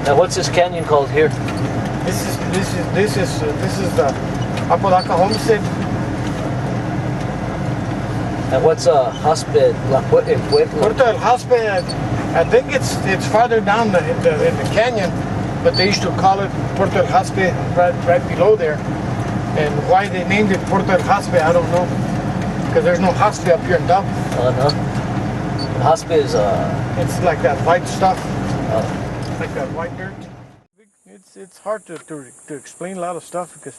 Now what's this canyon called here? This is the Apodaca Homestead. And what's Hosped? Puerto El Hosped. I think it's farther down in the canyon, but they used to call it Puerto El Hosped right below there. And why they named it Puerto El Hosped, I don't know. Because there's no Hosped up here in Dub. Oh no. Hosped is it's like that white stuff. Like that white dirt. It's hard to explain a lot of stuff because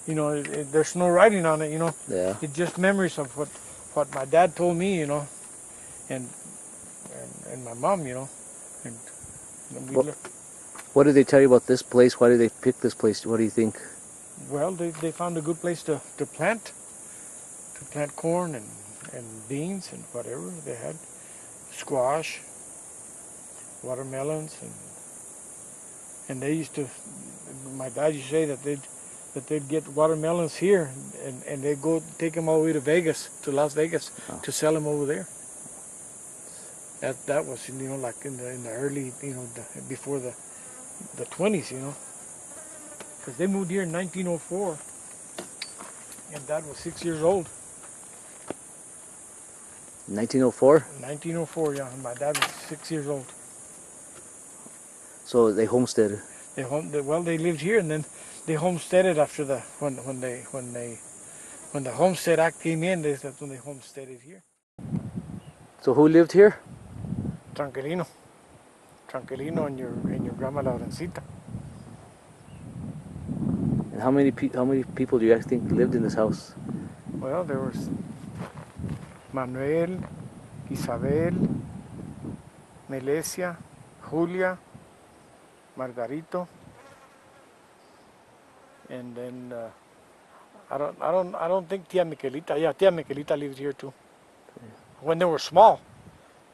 you know there's no writing on it. You know, it's just memories of what my dad told me. You know, and my mom. You know, and what did they tell you about this place? Why did they pick this place? What do you think? Well, they found a good place to plant corn and beans and whatever they had, squash, watermelons, and they used to. My dad used to say that they'd get watermelons here and they'd go take them all the way to Vegas, to Las Vegas, to sell them over there. That was, you know, like in the early, you know, before the 20s, you know, because they moved here in 1904, and Dad was 6 years old. 1904? 1904, yeah. And my dad was 6 years old. So they homesteaded. Well, they lived here, and then they homesteaded after when the Homestead Act came in. That's when they homesteaded here. So who lived here? Tranquilino and your grandma Laurencita. And how many people do you guys think lived in this house? Well, there was Manuel, Isabel, Melesia, Julia, Margarito, and then I don't think Tia Miquelita. Yeah, Tia Miquelita lived here too. When they were small,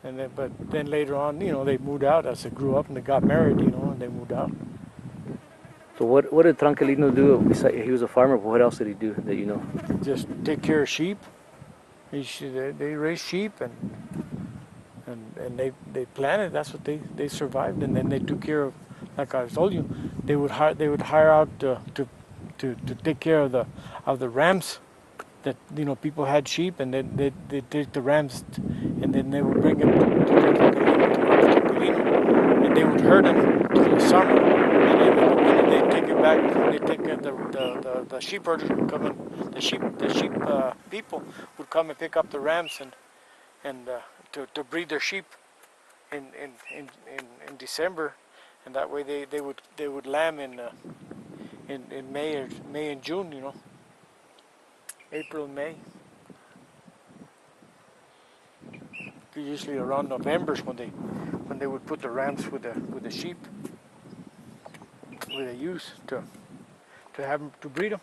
but then later on, you know, they moved out as they grew up and they got married, you know, and they moved out. So what did Tranquilino do? Besides, he was a farmer, but what else did he do that you know? Just take care of sheep. They raised sheep and they planted. That's what they survived, and then they took care of. Like I told you, they would hire out to take care of the rams. That, you know, people had sheep, and then they take the rams, and then they would bring them to and they would herd them till the summer, and then they take it back. They take the sheep herders would come in, the sheep people would come and pick up the rams and to breed their sheep in December, and that way they would lamb in May and June, you know. April, May. Usually around November when they would put the rams with the sheep, with the ewes to have them to breed them.